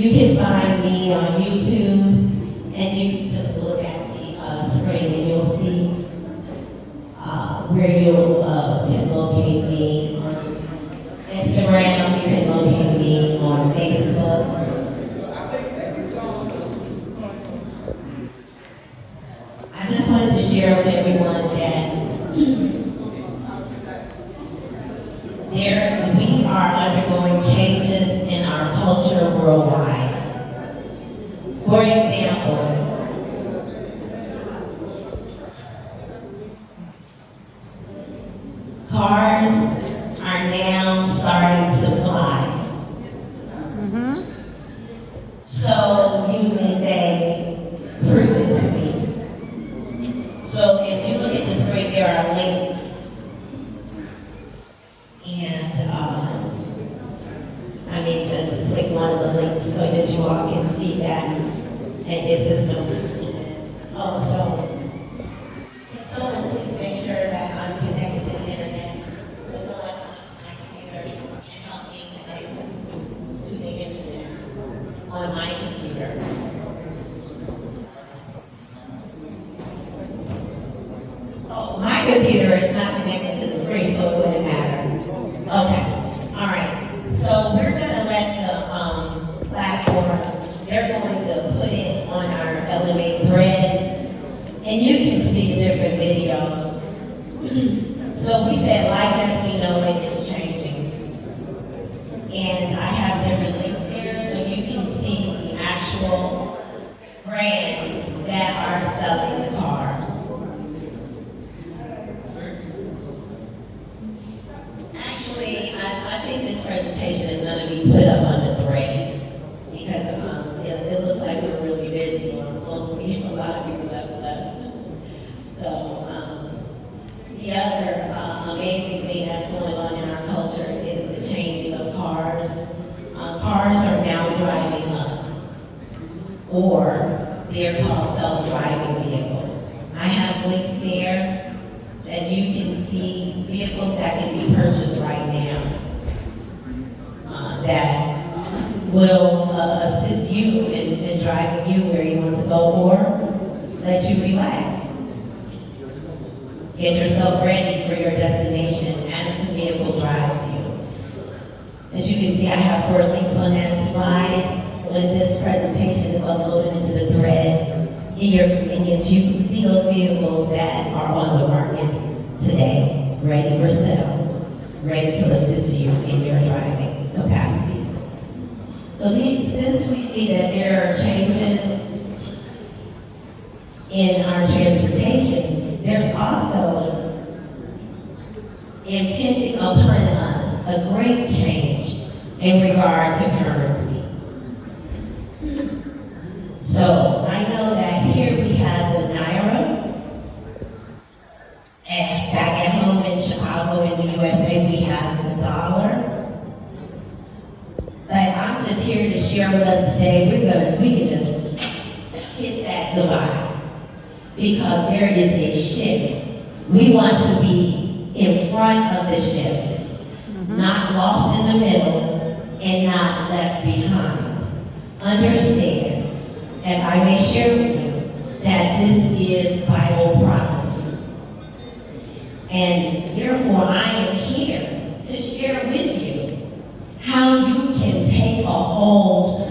You can find me on YouTube, and you can just look at the screen, and you'll see where you can locate me on Instagram. You can locate me on Facebook. I just wanted to share with everyone that we are undergoing changes in our culture worldwide. For example, cars are now starting to fly. So you may say, prove it to me. So if you look at the screen, there are links. And just click one of the links so that you all can see that. And it's just no. So can someone please make sure that I'm connected to the internet? Can someone come to my computer and help me connect to the internet on my computer? Oh, my computer is not connected to the screen, so it wouldn't matter. Okay, all right. So we're going to let the platform, they're going to put it on our Elevate thread, and you can see the different videos. So we said, life as we know it is changing. And I have different links there, so you can see the actual brands that are selling the cars. Actually, I think this presentation is going to be put up on the thread because it looks like we're really busy. Mostly, a lot of people left. So the other amazing thing that's going on in our culture is the changing of cars. Cars are now driving us, or they're called self-driving vehicles. I have links there that you can see vehicles that can be purchased right now that will assist you in driving you where you want to go, or let you relax. Get yourself ready for your destination as the vehicle drives you. As you can see, I have 4 links on that slide. When this presentation is uploaded into the thread, and you can see those vehicles that are on the market today, ready for sale, ready to assist you in your driving capacities. So since we see that there are changes in our transportation, there's also impending upon us a great change in regard to currency. So I know that here we have the Naira, and back at home in Chicago in the USA we have the dollar. But I'm just here to share with us today, we can just kiss that goodbye, because there is a shift. We want to be in front of the shift, not lost in the middle and not left behind. Understand, and I may share with you that this is Bible prophecy. And therefore I am here to share with you how you can take a hold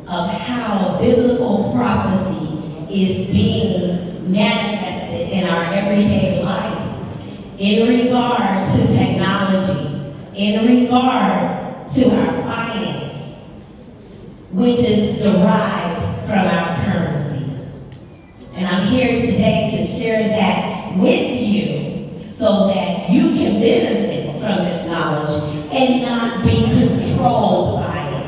of how biblical prophecy is being manifested in our everyday life in regard to technology, in regard to our finance, which is derived from our currency. And I'm here today to share that with you so that you can benefit from this knowledge and not be controlled by it.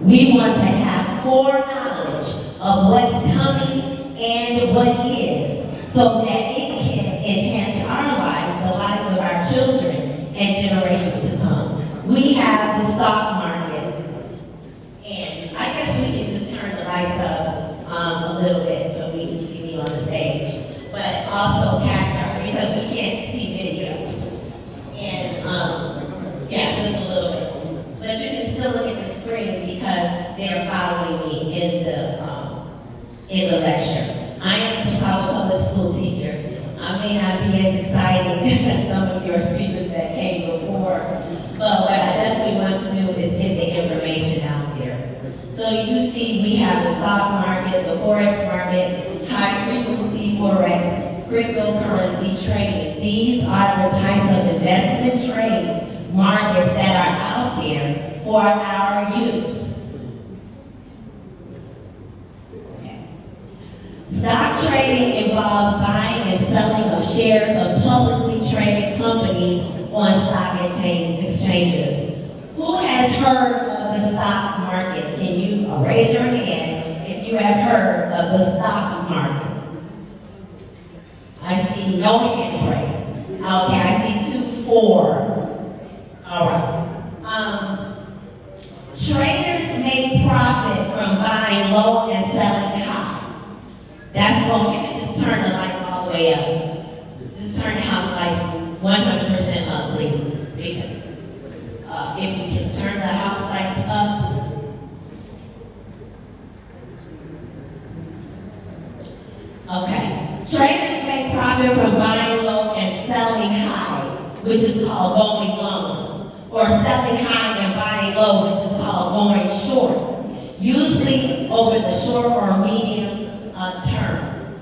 We want to have foreknowledge of what's coming and what is, so that it can enhance our lives, the lives of our children and generations to come. We have the stock market, and I guess we can just turn the lights up a little bit so we can see me on the stage, but also cast because we can't see video. And yeah, just a little bit. But you can still look at the screen because there these are the types of investment trade markets that are out there for our youth. Okay. Stock trading involves buying and selling of shares of publicly traded companies on stock exchanges. Who has heard of the stock market? Can you raise your hand if you have heard of the stock market? I see no hands raised. Okay, I see 2, 4. All right. Traders make profit from buying low and selling high. That's what you can just turn the lights all the way up. Just turn the house lights 100% up, please. If you can turn the house lights up. Okay. Traders make profit from buying low and selling high, which is called going long, or selling high and buying low, which is called going short, usually over the short or medium term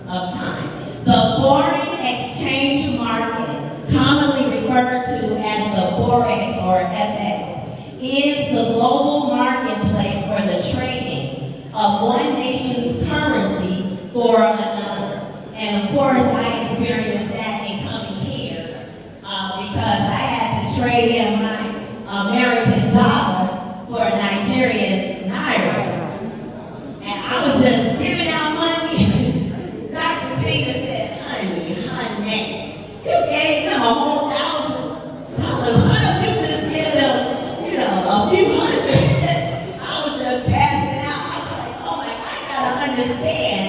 of time. The foreign exchange market, commonly referred to as the Forex or FX, is the global marketplace for the trading of one nation's currency for another. And of course, I experienced that in coming here because I had to trade in my American dollar for a Nigerian naira. And I was just giving out money. Dr. Tina said, honey, you gave him a whole $1,000. Why don't you just give him, a few hundred? I was just passing out. I was like, oh my God, I gotta understand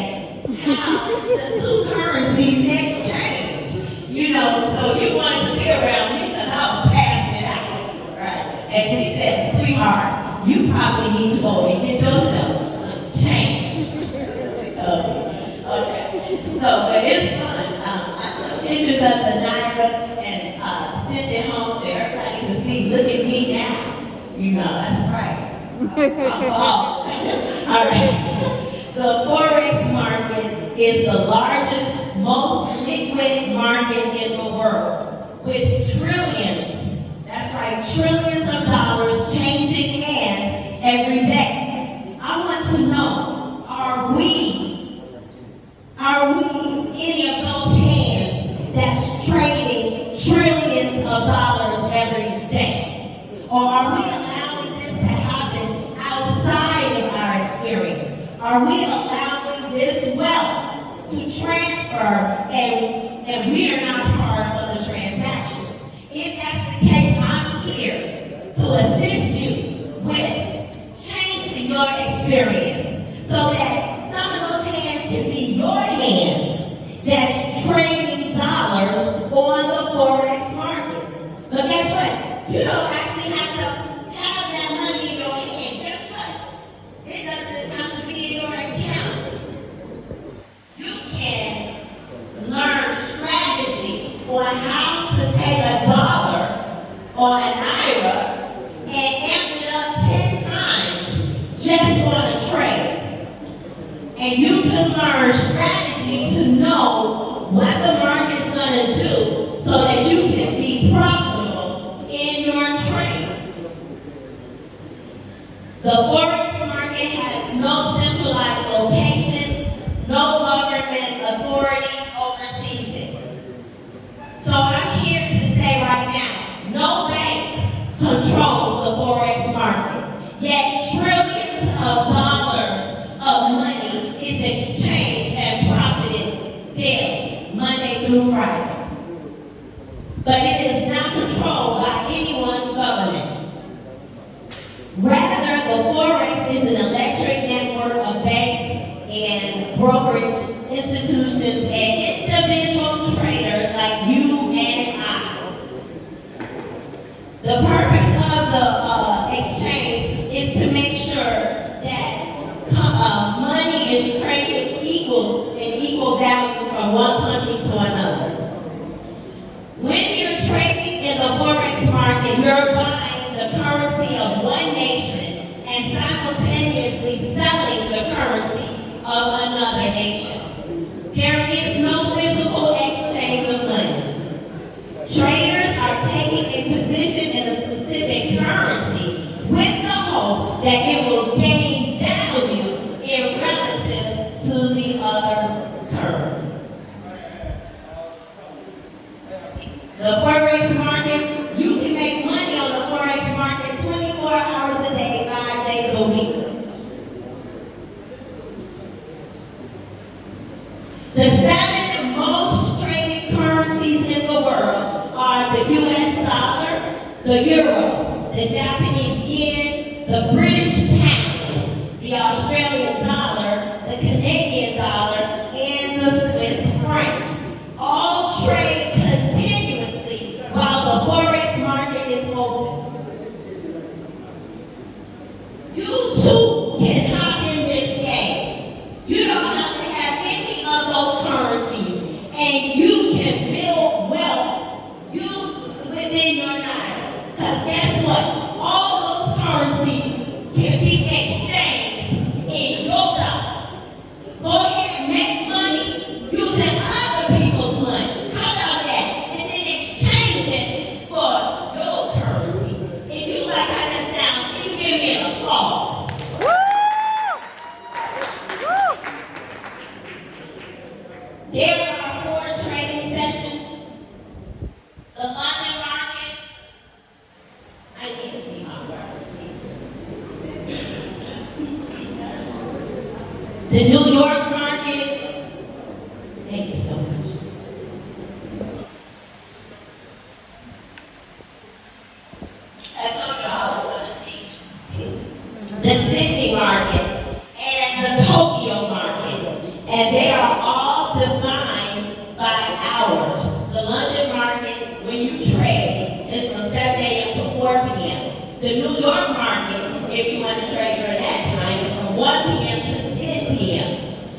how the two currencies exchange. So you wanted to be around me because I was passing it out. Right? And she said, sweetheart, you probably need to go and get yourself some change. Okay. But it's fun. I took pictures of the naira and sent it home so everybody can see, look at me now. That's right. All right. The Forex market is the largest, most liquid market in the world, with trillions, that's right, trillions of dollars changing hands every day. I want to know, are we any of those hands that's trading trillions of dollars every day? Or are we allowing this to happen outside of our experience? Are we allowing this wealth to transfer and we are not part of the transaction? If that's the case, I'm here to assist you with changing your experience so that some of those hands can be your hands that's trading dollars on the Forex market. But guess what? You don't actually have to have that money in your hand. Guess what? It doesn't have to be in your account. You can learn strategy on how to take a dollar or a naira and amp it up 10 times just on a trade. And you can learn strategy to know what the market's going to do so that you can be profitable in your trade. The Forex market has no centralized location, no government authority oversees it. So I'm here to say right now, no bank controls the Forex market, yet trillions of dollars of money is exchanged and profited daily, Monday through Friday. But it is not controlled by anyone's government. Rather, the Forex is an electric network of banks and brokerage institutions and individual traders like you and I. The purpose of the exchange is to make sure that money is traded in equal value from one country to another. When you're trading in the Forex market, you're buying the currency of one nation and simultaneously selling the currency of another nation. There is no physical exchange of money. that it will gain value in relative to the other currency. The Forex market, you can make money on the Forex market 24 hours a day, 5 days a week. The 7 most traded currencies in the world are the US dollar, the euro, the Japanese yen, the British pound, the Australian dollar, the Canadian dollar, and the Swiss franc. All trade continuously while the Forex market is open. You too can hop in this game. You don't have to have any of those currencies, and you can build wealth within your life. Because guess what? All those currencies can be exchanged in your dollar. Go ahead and make money using other people's money. How about that? And then exchange it for your currency. If you like how that sounds, can you give me an applause? There are 4 trading sessions. The London market. I need to be my word. The New York market. Thank you so much. I told you I was going to teach. The Sydney market and the Tokyo market. And they are all defined by hours. The London market, when you trade, is from 7 a.m. to 4 p.m. The New York market, if you want to trade during that time, is from 1 p.m. to 10 p.m.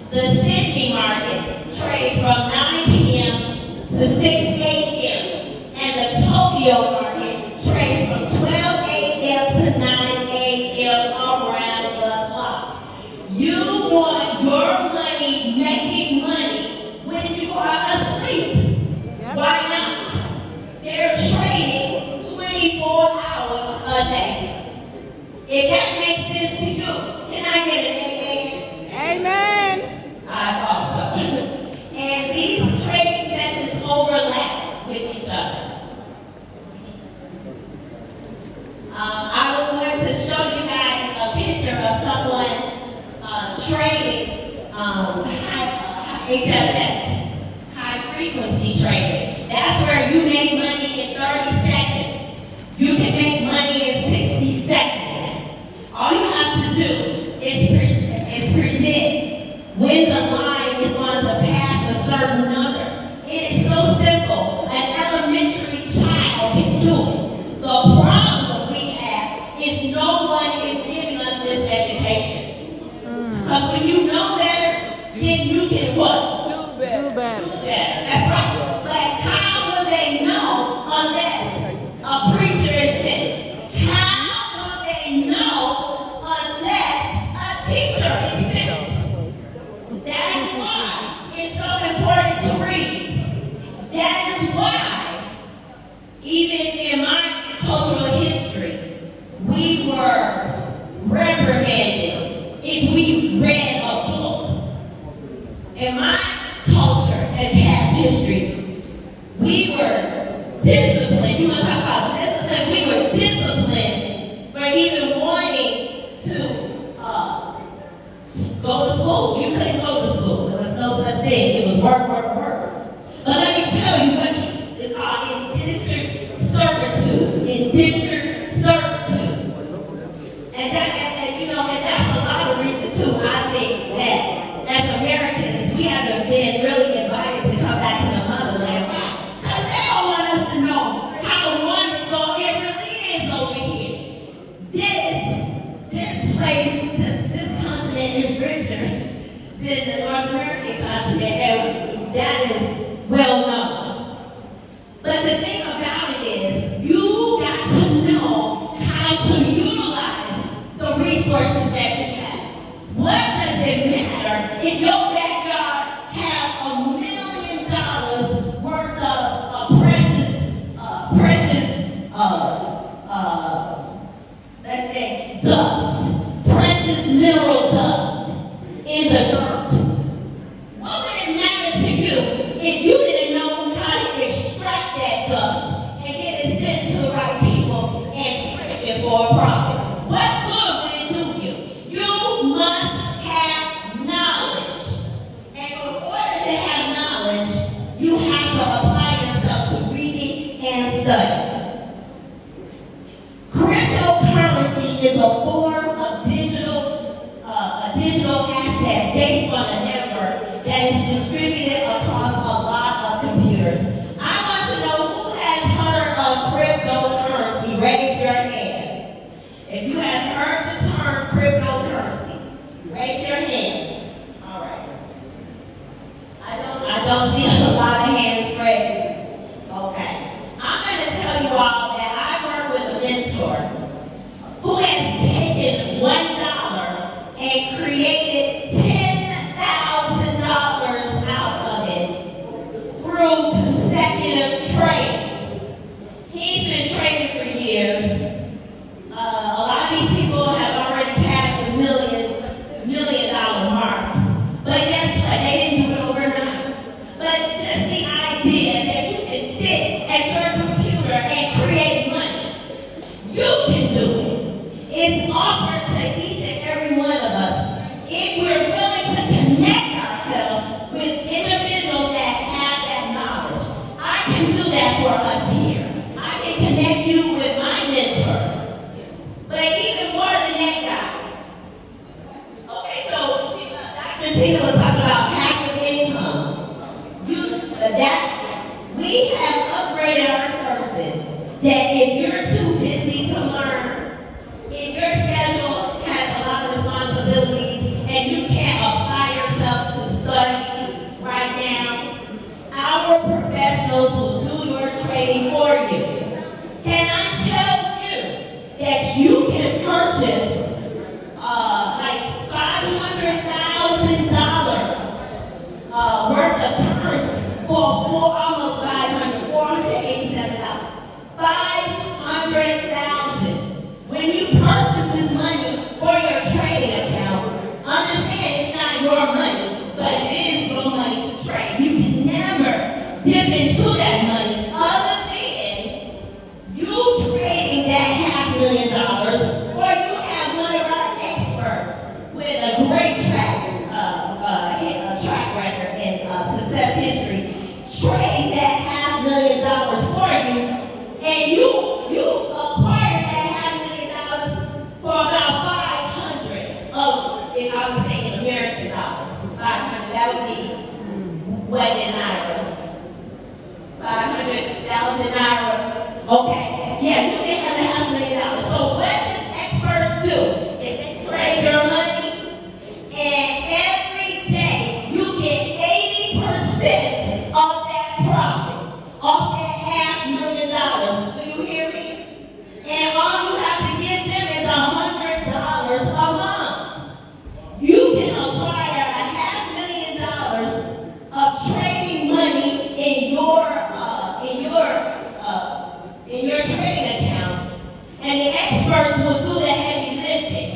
The Sydney market trades from 9 p.m. to 6 a.m. And the Tokyo market trades from 12 a.m. to 9 a.m. around the clock. You want your money making money when you are asleep. Why not? They're trading 24 hours a day. If that makes sense to you, can I get an amen? Amen. I thought so. And these trading sessions overlap with each other. I was going to show you guys a picture of someone trading HFX, high frequency trading. That's where you make money in 30 seconds. You can make money in 60 seconds. All you have to do is predict when the line is going to pass a certain number. It is so simple. An elementary child can do it. The problem we have is no one is giving us this education. Because when you know better, then you can what? Do better. That's right. But how will they know unless a preacher is sent? How will they know unless a teacher is sent? That is why it's so important to read. That is why, even in my cultural history, we were reprimanded if we read a book. In my culture and past history, we were disciplined. You want to talk about discipline? We were disciplined for even wanting to go to school. You couldn't go to school. There was no such thing. It was work, work, work. But let me tell you what it's called indentured servitude. Indentured servitude. And that's a lot of reason too. I think that as Americans, we haven't been really invited to come back to the motherland. Why? Because they don't want us to know how wonderful it really is over here. This place, this continent is richer than the North American continent, and that is well known. But the thing about it is, you got to know how to utilize the resources that you have. What does it matter if your backyard have $1 million worth of precious, let's say, dust? for a profit. What good would it do you? You must have knowledge. And in order to have knowledge, you have to apply yourself to reading and studying. Cryptocurrency is a form of digital asset based on a network that is distributed across a lot of computers. I want to know who has heard of cryptocurrency. Raise your hand. If you have heard the term cryptocurrency, raise your hand. All right. I don't see a lot of hands raised. Okay. I'm going to tell you all that I work with a mentor who has taken $1 and created $10,000 out of it through consecutive trades. He's been trading for years. A lot of these people have already passed the million dollar mark. But guess what? They didn't do it overnight. But just the idea that you can sit at your computer and create money, you can do it. It's offered to each and every one of us if we're willing to connect ourselves with individuals that have that knowledge. I can do that for us here. I can connect you with my mentor. But even more than that, guys. Okay, so Dr. Tina was talking about passive income. We have upgraded our services. That if you're too busy to learn, if your schedule has a lot of responsibilities and you can't apply yourself to study right now, our professionals will do your training for you. Can I tell you that you can purchase like $500,000 worth of currency for almost $487. $500,000. When you purchase this money for your trading account, understand it's not your money, but it is your money to trade. You can never dip into that money other than you trading that $500,000, or you have one of our experts with a great track record and success history trade that $500,000 for you, and you acquired that $500,000 for about 500 of, if I was saying American dollars, 500, that would be what in Naira? 500,000 Naira. Okay, yeah, you can have $500,000. So what do experts do? Is they trade your money, and every day you get 80% of that profit, off that $500,000. Do you hear me? And all you have to give them is $100 a month. You can acquire $500,000 of trading money in your trading account, and the experts will do the heavy lifting.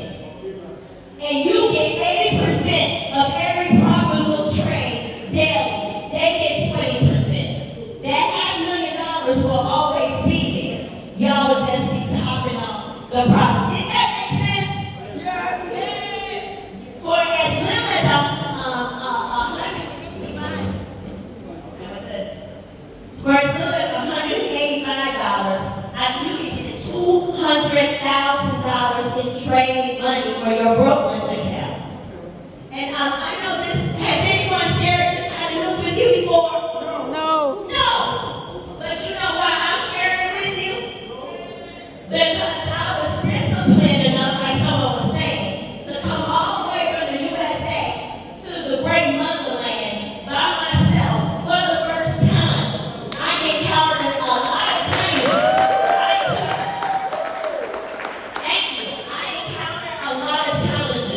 And you get 80% of every profitable trade daily. They get 20%. That $500,000 will always be there. Y'all will just be topping off the profit. Did that make sense? Yes. For as little as $185, for as little as $185, you can get $200,000 in trading money for your brokerage account. And I know this. Has anyone shared this kind of news with you before? No. No. But you know why I'm sharing it with you? Because I was disciplined enough, like someone was saying, to come all the way from the USA to the great motherland by myself for the first time. I encountered a lot of challenges. Thank you. I encountered a lot of challenges.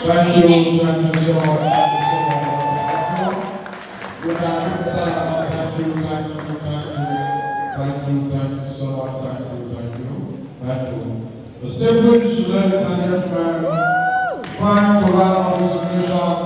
Thank you so much. Thank you so much. Thank you so much. Thank you. The stable students and gentlemen, trying to run on this occasion.